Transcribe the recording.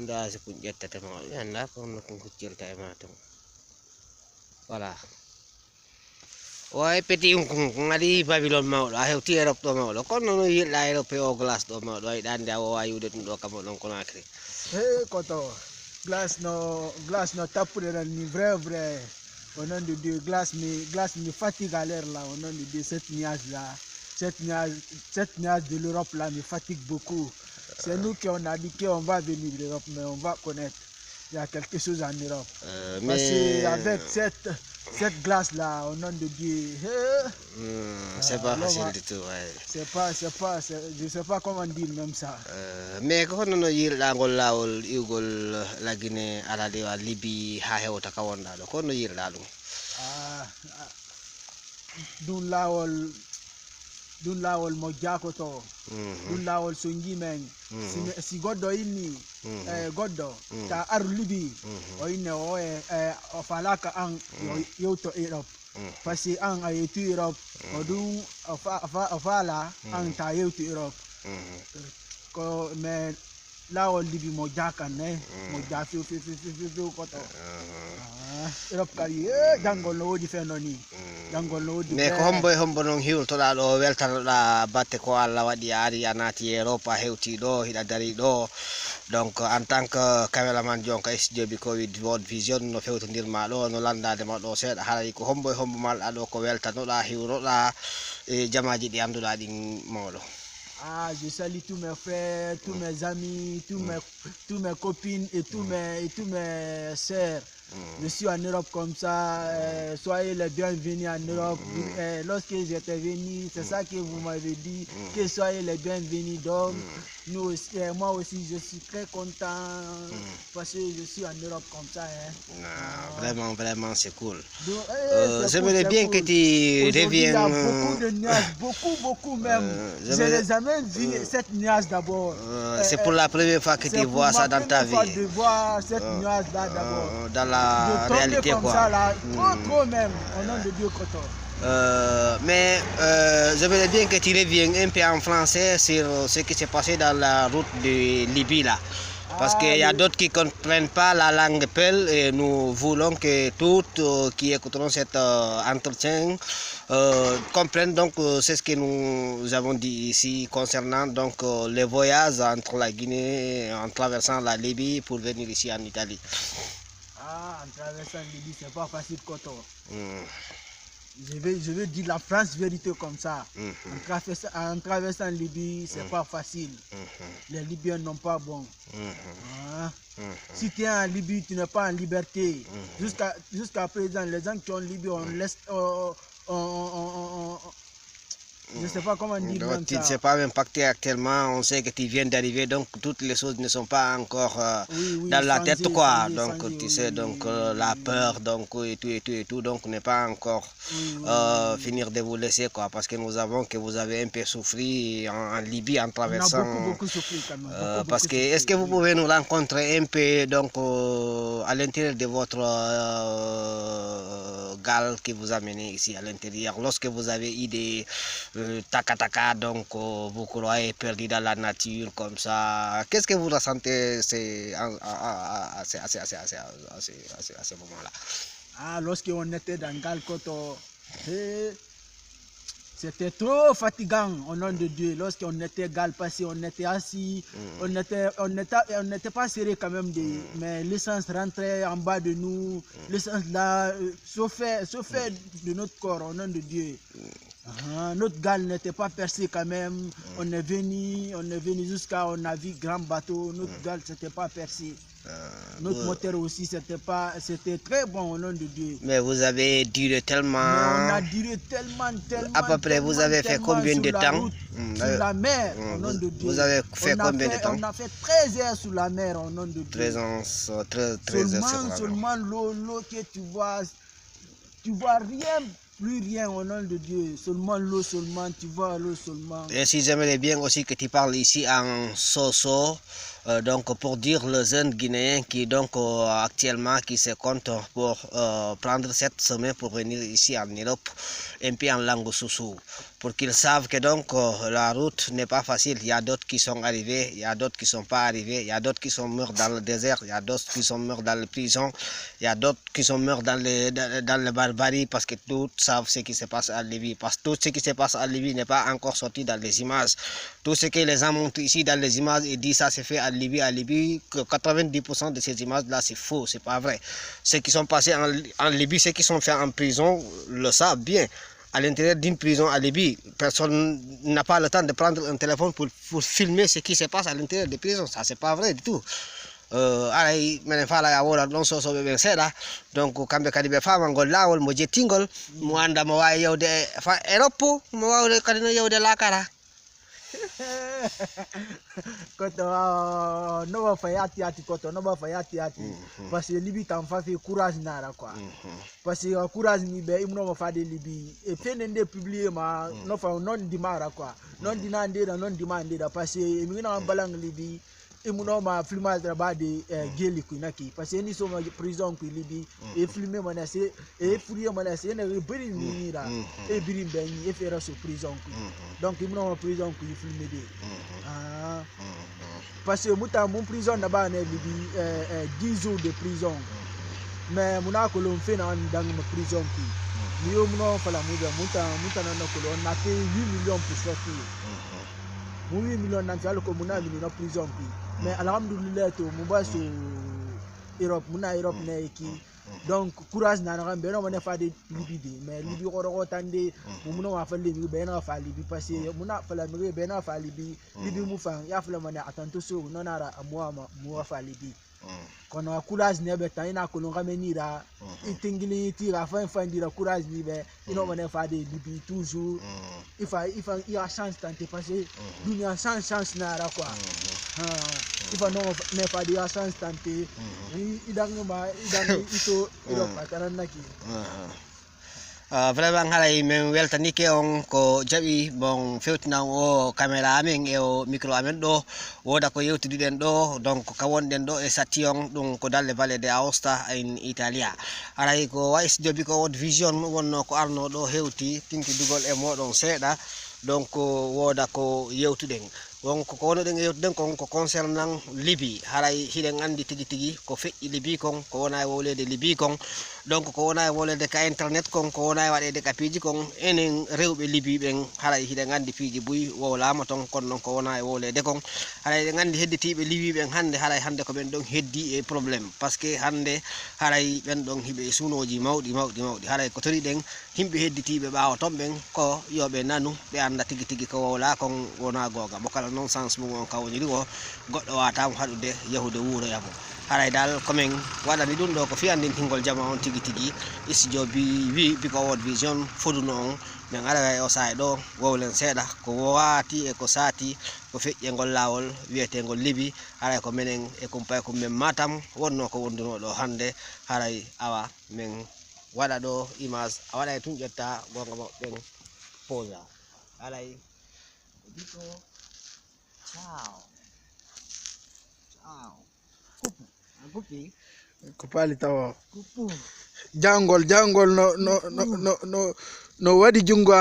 Nda se pun jetta te mo yan la ko no ko kecil ta ma to wala oi peti un ngadi Babylon mau la he ti erop to mau lo kon no yi la erop pe o glass to mau doi dan da o ayu de do ka mo non ko nakri koto glace no tapu de ni vrai au nom de Dieu glace me fatigue à l'air là au nom de Dieu cette nuage de l'Europe là me fatigue beaucoup. C'est nous qui on a dit qu'on va venir de l'Europe, mais on va connaître. Il y a quelque chose en Europe. Parce qu'avec cette glace-là, au nom de Dieu, c'est pas facile du tout. Je sais pas comment dire même ça. Mais quand on a eu la Guinée, à la Libye, à Haïti, quand on a eu dun lawol mo jakoto dun lawol so ngimen si goddo inni goddo ta ar libi o inne o o falaka an yewto Europe parce que an ayetu Europe o dun o fala an ta yewto Europe ko me lawol libi mo jakane mo jafi koto Europe kali jangol no wodi fenoni jangol no wodi mais ko hombo non hiwto da do weltano da batte ko alla wadi ari anati Europe hewti do hida dari do donc en tant que cameraman jonka SJB Covid World Vision no fewtondir ma do no landade ma do seeda haray ko hombo mal ado ko weltano da hiwro da e jamaji di anduda di mawlo. Je salue tous mes frères, tous mes amis, tous mes copines et tous mes sœurs. Je suis en Europe comme ça, soyez les bienvenus en Europe. Lorsque j'étais venu, c'est ça que vous m'avez dit, que soyez les bienvenus. Donc, nous aussi, moi aussi, je suis très content parce que je suis en Europe comme ça. Vraiment, c'est cool. J'aimerais bien que tu reviennes. Il y a beaucoup de nuages, beaucoup même. Je n'ai jamais vu cette nuage d'abord. C'est pour la première fois que tu vois ça dans ta vie. C'est pour la première fois de voir cette nuage-là d'abord. Dans la réalité comme quoi. Ça, là, trop même, au nom de Dieu Koto. Mais j'aimerais bien que tu reviennes un peu en français sur ce qui s'est passé dans la route de Libye là. Parce qu'il y a d'autres qui ne comprennent pas la langue Peul et nous voulons que tous qui écouteront cet entretien comprennent donc c'est ce que nous avons dit ici concernant donc les voyages entre la Guinée en traversant la Libye pour venir ici en Italie. En traversant Libye, c'est pas facile, Koto. Je vais dire la France vérité comme ça. En traversant Libye, c'est pas facile. Les Libyens n'ont pas bon. Si tu es en Libye, tu n'es pas en liberté. Jusqu'à présent, les gens qui ont Libye, on laisse... je ne sais pas comment dire donc, même tu ne ça. sais pas impacté actuellement, on sait que tu viens d'arriver, donc toutes les choses ne sont pas encore dans la tête quoi. Donc tu sais, donc la peur, donc et tout, donc n'est pas encore finir de vous laisser quoi, parce que nous avons que vous avez un peu souffert en Libye en traversant. On a beaucoup souffert quand même. Parce que est-ce que vous pouvez nous rencontrer un peu donc à l'intérieur de votre gale qui vous a mené ici à l'intérieur, lorsque vous avez eu des taka, donc vous croyez perdu dans la nature comme ça, qu'est-ce que vous ressentez à ce moment-là? Lorsqu'on était dans Galkoto, c'était trop fatigant au nom de Dieu. Lorsqu'on était passé, on était assis, on n'était pas serré quand même, mais l'essence rentrait en bas de nous, l'essence là, chauffait de notre corps au nom de Dieu. Notre gale n'était pas percée quand même. On est venu jusqu'à, on a vu grand bateau. Notre gale n'était pas percée. Notre moteur aussi, c'était très bon au nom de Dieu. Mais vous avez duré tellement. Mais on a duré tellement. À peu près, vous avez fait combien de temps sur la mer au nom de Dieu. Vous avez fait combien de temps? On a fait 13 heures sur la mer au nom de Dieu. 13 heures sur la mer. Seulement l'eau que tu vois rien. plus rien au nom de Dieu, seulement l'eau seulement, tu vois l'eau seulement. Et si j'aimerais bien aussi que tu parles ici en Soso, donc pour dire les jeunes Guinéens qui donc actuellement qui se comptent pour prendre cette semaine pour venir ici en Europe, un peu en langue Soso, pour qu'ils savent que donc la route n'est pas facile. Il y a d'autres qui sont arrivés, il y a d'autres qui ne sont pas arrivés, il y a d'autres qui sont morts dans le désert, il y a d'autres qui sont morts dans les prisons, il y a d'autres qui sont morts dans le barbarie parce que tous savent ce qui se passe en Libye. Parce que tout ce qui se passe en Libye n'est pas encore sorti dans les images. Tout ce que les gens montrent ici dans les images et disent ça se fait en Libye, que 90% de ces images-là c'est faux, c'est pas vrai. Ceux qui sont passés en Libye, ceux qui sont faits en prison le savent bien. À l'intérieur d'une prison à Libye, personne n'a pas le temps de prendre un téléphone pour filmer ce qui se passe à l'intérieur des prisons. Ça, c'est pas vrai du tout. Aray menen fala ya wora don so be seeda donc kambe kadi be fama ngol lawol mo jettingol mo anda mo wawi yewde fa Europe mo wawde kadi no yewde lakara koto no ba fayati ati koto no ba fayati ati parce que Libye tam fa fait courage nara quoi parce que courage ni be imno mo fa de Libye et fenende publier ma no fa non dimara quoi non dinande non dimande da parce que mi na balang Libye et mon ma filmage de bas de geli kunaki parce que ni so ma prison ku Libye et filmer menacé et fouiller menacé ne rebiri ni ra et birim ben et faire sur prison ku donc il mon prison ku filmer de parce que muta mon prison na ba ne Libye 10 jours de prison mais mon a ko l'on fait dans ma prison ku ni yo mon fa la muta na ko on a payé 8 millions pour sortir 8 millions nan fialo ko mon a na prison ku mais alhamdulillah to mo ba so Europe muna Europe na ki donc courage na na be no mo ne fa de Libye de mais Libye ko tande mo muna wa fa Libye be na fa Libye parce que muna fa la mi be na fa Libye mu fa ya fa la mo ne atanto so no na ra mo fa Libye kono courage ne be tan ina ko no ramenira itingili tira fa ndira courage ni be ino mo ne fa de Libye toujours il a chance tante parce que dunia sans chance na ra quoi il va non ne pas dire chance tante idang ito Europe atanaki vraiment halay men weltanike on ko jaɓi bon fewtinan o caméra amen e o micro amen ɗo woda ko yewtidiɗen ɗo donc ka wonɗen ɗo e Sation ɗum ko dalle Valle d'Aosta en Italia aray ko wayis jobi ko World Vision wonno ko arno ɗo hewti tinkidugol e moɗon seeɗa donc woda ko yewtuɗen donc ko wonoɗen e yewtuɗen kon ko concernant Libye haray hiɗen andi tigi tigi ko feƴƴi Libye kon ko wona e wowlede Libye kon donc ko wona e wolede ka internet kon ko wona e waɗede ka piiji kon enen rewɓe Libye ɓen haray hiɗen andi piiji buy wowlama ton kono noon ko wona e wolede kon haray ɗen andi hedditiɓe Libye ɓen hande haray hande ko ɓen ɗon heddi e probléme par ce que hande haray ɓen ɗon hiɓe sunoji mawɗi haray ko toriɗen himɓe hedditiɓe ɓawa ton ɓen ko yoɓe nanu ɓe anda tigi tigi ko wowla kon wona gonga mo kala non sens mum on kawoniri o goɗɗo watamo haɗude yahude wuuroyamo haray dal komin waɗani ɗum ɗo ko fiyandin tingol jama on tigi tigi studio wi biko World Vision foduno on min ara e o saye ɗo wowlen seeɗa ko waati e ko saati ko feƴƴe ngol lawol wiyetengol Libye haray ko menen e kumpay kum men Matam wonno ko wonduno ɗo hande haray awa min waɗa ɗo image a waɗa e tun ƴetta gonga maɓɓen posa haray biko ciao kupu kupali tawo kupu jangol no wadi jungo